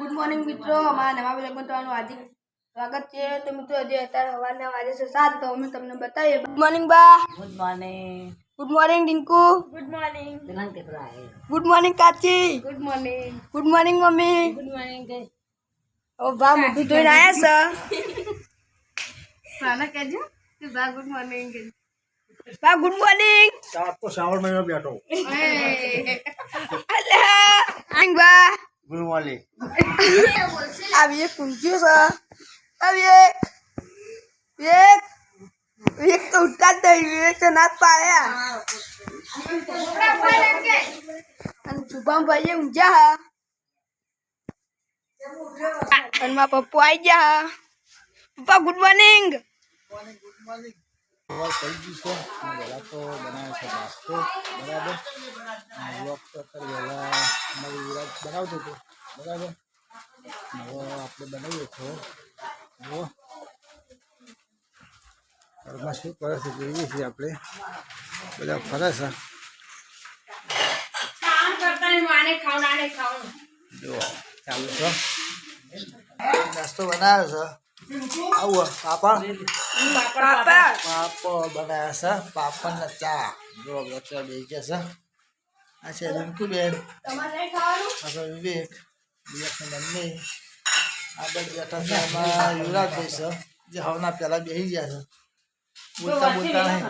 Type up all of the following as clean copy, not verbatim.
Good morning मित्रों, हमारा नवा ब्लॉग में તમારું હાર્દિક સ્વાગત છે। તો મિત્રો આજે અત્યારે સવારના વાગે છે 7 તો અમે તમને બતાવીએ। ગુડ મોર્નિંગ બા, good morning. Good morning Dinku, good morning. दिनांक कितना है? ગુડ મોર્નિંગ કાચી, good morning. Good morning mummy. Good morning. ઓ બા મોઢું ધોઈને આયા છે। સાના કહેજો કે બા ગુડ મોર્નિંગ કે બા ગુડ મોર્નિંગ। आप तो श्रावण महीना बैठो। અલ્યા આંગ બા गुड मॉर्निंग। अब ये कुंजी सा अब ये तो उठता नहीं ये तो नाच पाया અને શુભમ ભાઈ ઊંઝા અને મારા પપ્પા આવી ગયા। પપ્પા ગુડ મોર્નિંગ। Good morning. और कई दिवसों वेला तो बनाया છે નાસ્તો બરાબર। બ્લોગ તો અત્યારે વહેલા અમારી વિરાજ બનાવતો હતો બરાબર। હવે આપણે બનાવીએ છો જુઓ ઘરમાં શું કરે છે જોઈએ છીએ આપણે બધા ફરે છે જુઓ ચાલુ છે નાસ્તો બનાવ્યો છે। આવો પાપડ પાપા પાપડ બનાવ્યા છે પાપડ ને ચા જો અત્યારે બે ગયા છે આ છે રિંકુબેન તમારે નહીં ખાવાનું આ છે વિવેક વિવેકની મમ્મી આગળ બેઠા છે એમાં યુવરાજભાઈ છે જે હવના પહેલા બેસી ગયા છે બોલતા બોલતા નહીં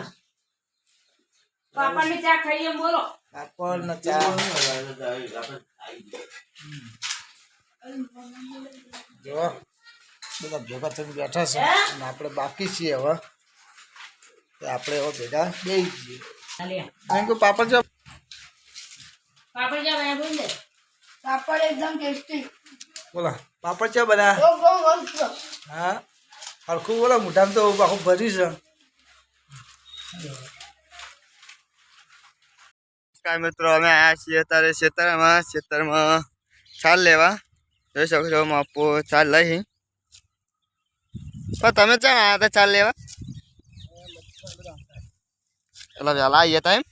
पापा ने क्या खाई है बोलो। પાપડ ને ચા જો બધા ભેગા થઈને બેઠા છે અને આપણે બાકી છીએ હવે તો આપણે હવે ભેગા બેસી જઈએ चलिए કારણ કે પાપડ જો पापा क्या बनाया बोल दे। પાપડ એકદમ ટેસ્ટી બોલા પાપડ ચા બના બહુ મસ્ત હા હરખું બોલો મોઢામાં તો આખું ભરી છે કાંઈ મિત્રો અમે આવ્યા છીએ અત્યારે ખેતરમાં છાલ લેવા જોઈ શકો છો માપો છાલ લઈ પણ તમે ક્યાં આવ્યા હતા છાલ લેવા એટલે વહેલા આવીએ હતા એમ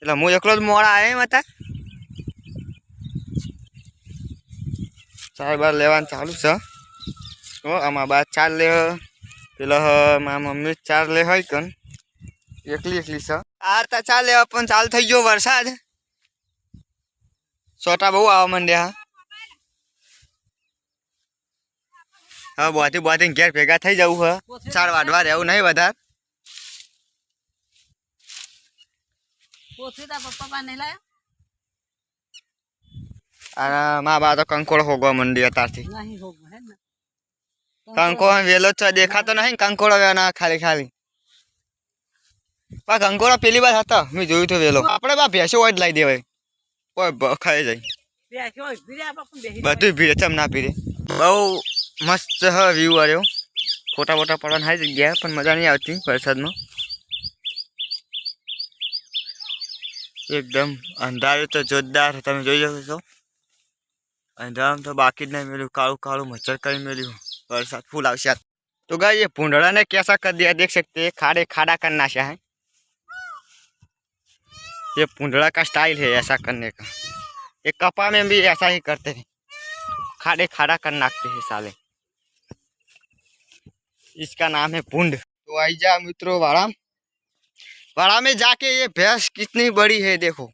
એટલે હું એકલો જ મોડા આવ્યા એમ હતા ચાર બાર લેવાનું ચાલુ છે તો આમાં બાદ ચાર લે પેલા મારા મમ્મી ચાર લે હોય કન એકલી છે આ તા ચાર લેવા પણ ચાલુ થઈ ગયો વરસાદ સોટા બહુ આવવા માંડ્યા હા બોથી ઘેર ભેગા થઈ જવું હ ચાર વાઢવા રહેવું નહીં વધારે पापा नहीं लाया અને મા બા તો કંકોડો હોગવા માંડી અત્યારથી नहीं होगा है ना। કંકોડો વેલો છે દેખાતો નહીં કંકોડો વેના ખાલી પા કંકોડો પેલી વાર હતો મેં જોયું તો વેલો આપણે બા ભેંસો હોય જ લાવી દેવાય કોઈ ખાઈ જાય બધું ભીડે ચમ ના ભીડે બહુ મસ્ત હ વ્યૂ આવ્યો ફોટા બોટા પડવાની સારી જગ્યા પણ મજા નહીં આવતી વરસાદમાં એકદમ અંધારું તો જોરદાર તમે જોઈ શકો છો અંધારામાં તો બાકી જ નહીં મેળ્યું कालू मच्छर कहीं मेल्યું बरसात फूल आवश्यक तो गाइस ये भूंडड़ा ने कैसा कर दिया देख सकते हैं खाड़े खाड़ा करना है ये भूंडड़ा का स्टाइल है ऐसा करने का ये कपा में भी ऐसा ही करते हैं खाड़े खाड़ा कर नाखते हैं साले इसका नाम है भूंड। तो आई जा मित्रों वाड़ा में जाके ये भैंस कितनी बड़ी है देखो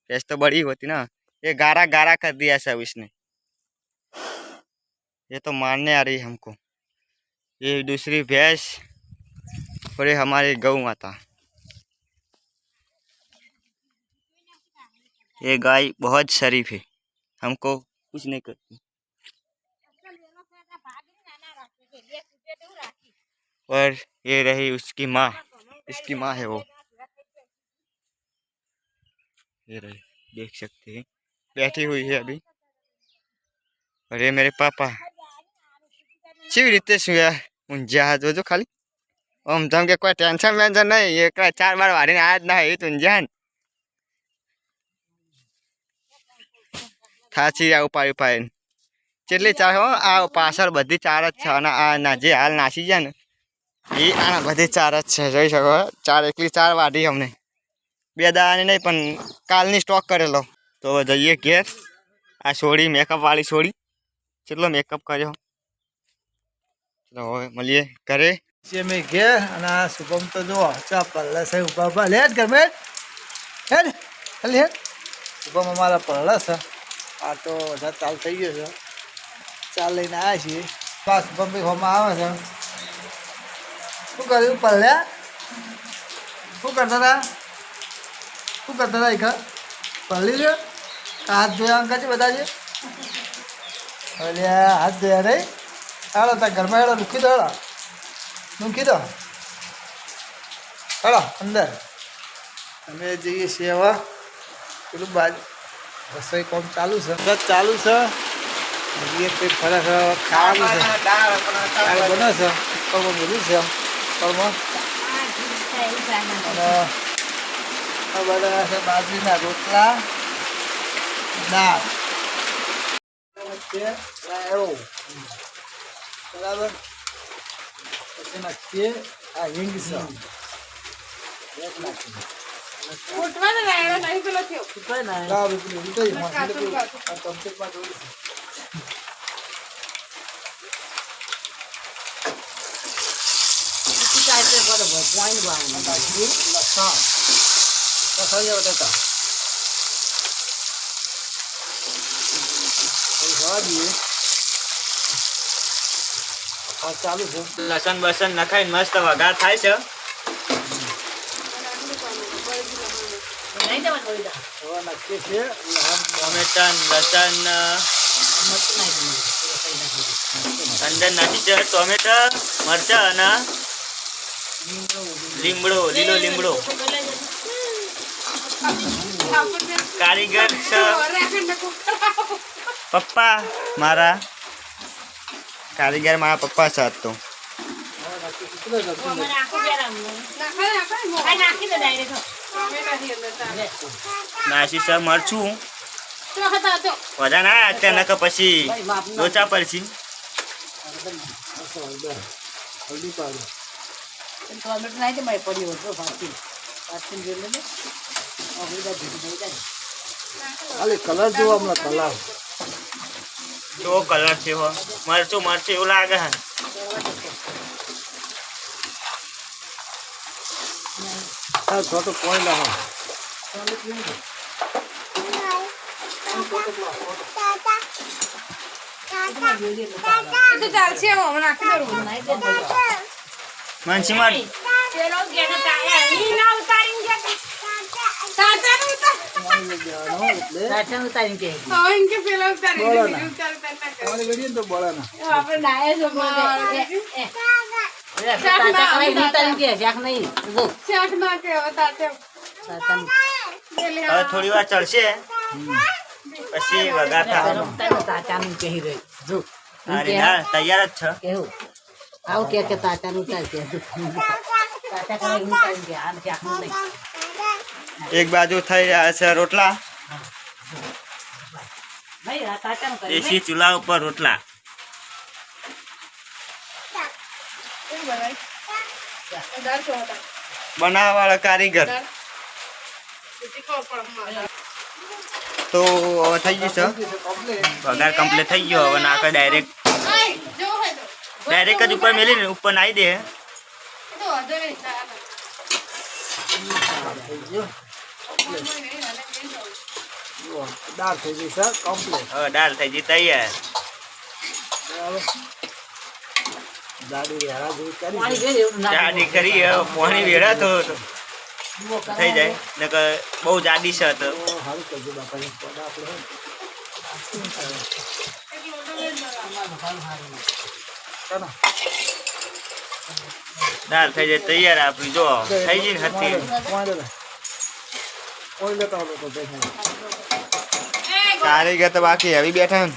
भैंस तो बड़ी होती ना ये गारा गारा कर दिया सब इसने ये तो मारने आ रही है हमको ये दूसरी भैंस और ये हमारी गौ माता ये गाय बहुत शरीफ है हमको कुछ नहीं करती और ये रही उसकी माँ इसकी माँ है वो ये रही देख सकते हैं बैठी हुई है अभी और ये मेरे पापा કેવી રીતે શું યાર ઊંઝા જોજો ખાલી આમ જેમ કે કોઈ ટેન્શન વેન્શન નહીં એ ચાર બાર વાળીને આયા જ ના એ તો ઊંઝા ને થાચી આ ઉપાય કેટલી ચાર હો આ પાછળ બધી ચાર જ છે અને આ ના જે હાલ નાસી જાય ને એ આના બધી ચાર જ છે જોઈ શકો ચાર એકલી ચાર વાઢી અમને બે દાવાની નહીં પણ કાલની સ્ટોક કરેલો તો જઈએ ઘેર આ સોડી મેકઅપ વાળી સોડી કેટલો મેકઅપ કર્યો. ચલો હવે મળીએ ઘરે. જે મેં ઘેર અને આ શુભમ તો જો ચા પલ્લા છે ઉભા ઉભા લે ઘર મેં હેડ ખાલી હેડ શુભમ અમારા પલ્લા છે. આ તો વધારે ચાલ થઈ ગયો છે. ચાલ લઈને આવ્યા છીએ. બસ શુભમ ભાઈ હોમાં આવે છે. શું કર્યું પલ્યા? શું કરતા હતા? શું કરતા હતા એક પલ્લી છે? હાથ ધોયા અંકા છે બધા છે. હવે હાથ ધોયા નહીં. હાલો તાર ઘરમાં હેડો મૂકી દો. હેડો મૂકી દો. હેડો અંદર અમે જઈએ છીએ હવે પેલું બાજુ રસોઈ કામ ચાલુ છે. બસ ચાલુ છે. હજી કંઈ ફરક ખાવાનું છે. દાળ બને છે. ઉપરમાં મેળ્યું છે. ઉપરમાં અને બધા છે બાજરીના રોટલા દાળ બરાબર. પછી નાખીએ આ હિંગ છે. ચાલુ છે. લસણ બસન નખાઈને મસ્ત વઘાર થાય છે. નહીં જવાનું બોલી દા. હવે નાખીએ છીએ ટમેટા લસણ અંદર નાખી છે. ટમેટા મરચા અને લીમડો લીલો લીમડો. કારીગર છે પપ્પા મારા. કારીગર મારા પપ્પા છે આજ તો. નાસી છે મરચું વધારે ના અત્યારે નકર પછી લોચા પડશે. હલ્દી પાવડર ખાલી કલર જોવો હમણાં કલર તો કલર છે હો. મરચું મરચું એવું લાગે છે. છોટો પોઈ લાવો. મનસીમાં તો બોલે ના હવે થોડી વાર ચડશે પછી વઘાર થવાનો. તારી દાળ તૈયાર જ છે. આવું કે તાતા નું ચાલ કે તાતા કરે હું ચાલ કે આમ કે આખું નહીં. એક બાજુ થઈ રહ્યા છે રોટલા. ભાઈ આ તાતા નું કરે દેશી ચૂલા ઉપર રોટલા. બનાવવા વાળા કારીગર તો હવે થઈ ગયું છે. વઘાર કમ્પ્લીટ થઈ ગયો. હવે નાખે ડાયરેક્ટ જ ઉપર મેલી ઉપર નાખી દે. દાળ થઈ ગઈ સર કમ્પ્લીટ. હવે દાળ થઈ ગઈ તૈયાર. દાડી વેરા જેવી કરી પાણી ભેર એવું ના જાડી કરી પાણી વેડા તો થઈ જાય. નકર બહુ જાડી છે તો સારું કરજો બાપાને પોડા આપણે ચાલો દાળ થઈ જાય તૈયાર. આપણી જો થઈ ગઈ ને હતી. કોઈ લેતા હતો તો બેઠા કારીગર તો બાકી આવી બેઠા ને.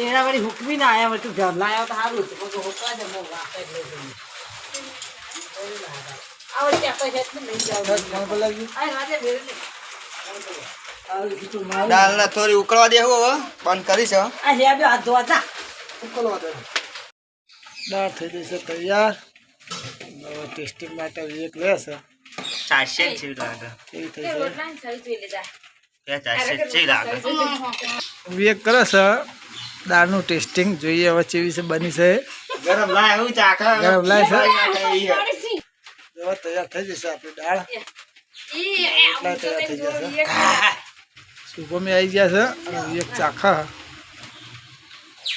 એના વાળી હુકમી ના આયા તું ઘર લાયો તો સારું હતું પણ હુકવા દે મો વાપે જ આવડે કે આપણે હેત નહીં જાવ કોણ પર લાગી આ રાતે ભેર ને આ બીજું માલ દાળ ને થોડી ઉકળવા દેવું હવે બંધ કરી છે. આ હે બે હાથ ધોવા જા ઉકળવા દે. દાળ થઈ ગઈ છે તૈયાર. ટેસ્ટિંગ માટે એક રહેશે ચારશે જ જેવી લાગે. કેવી થઈ છે ચારશે જ જેવી લાગે. વિવેક કરે છે દાળનું ટેસ્ટિંગ જોઈએ હવે કેવી છે બની છે ગરમ લાય હું ચાખા ગરમ લાય છે હવે તૈયાર થઈ જશે આપણી દાળ એટલા તૈયાર થઈ જશે શુભમે આવી ગયા છે અને વિવેક ચાખા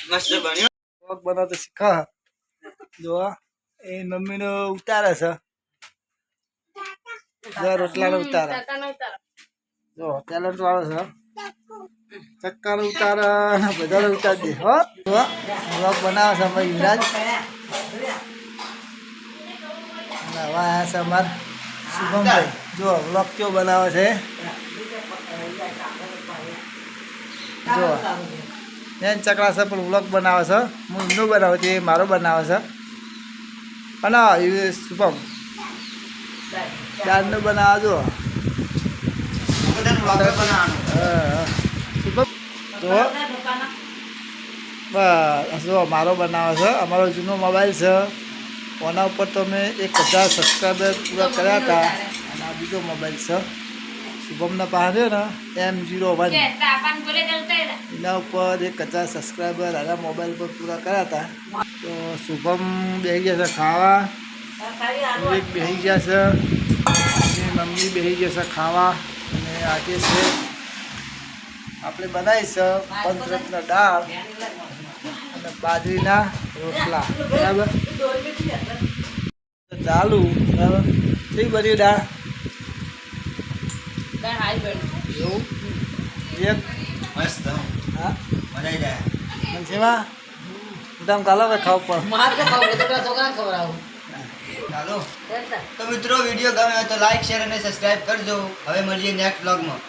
મસ્ત બન્યો પગ બનાવતા શીખા જો એ મમ્મીનો ઉતારે છે રોટલાનો ઉતારે જો ટેલેન્ટ વાળો છે ચક્કાનો ઉતારે બધાનો ઉતાર દે હો બ્લોગ બનાવે છે અમારે યુવરાજ અને હવે આયા છે અમારે શુભમભાઈ જો બ્લોગ કેવો બનાવે છે જો મેન ચકડા છે પણ બ્લોગ બનાવે છે હું એમનો બનાવું છું એ મારો બનાવે છે અને એ શુભમ દાળનું બનાવે જો શુભમ જો બસ જો મારો બનાવે છે અમારો જૂનો મોબાઈલ છે ઓના ઉપર તો મેં 1000 સબસ્ક્રાઈબર પૂરા કર્યા હતા અને આ બીજો મોબાઈલ છે શુભમના પાસે ને M01 એના ઉપર 1000 સબસ્ક્રાઈબર આના મોબાઈલ પર પૂરા કર્યા હતા તો શુભમ બેસી ગયા છે ખાવા વિવેક બેસી ગયા છે એની મમ્મી બેસી ગયા છે ખાવા અને આજે છે આપણે બનાવી છે પંચરત્ન દાળ અને બાજરીના રોટલા બરાબર ચાલુ બરાબર કઈ બની દાળ એવું એક મસ્ત હા મજા આવી જાય મનસીમાં ઉદામ કાલો કે ખાવ પણ ચાલો તો મિત્રો વિડીયો ગમે તો લાઈક શેર અને સબસ્ક્રાઇબ કરજો હવે મળીએ નેક્સ્ટ બ્લોગમાં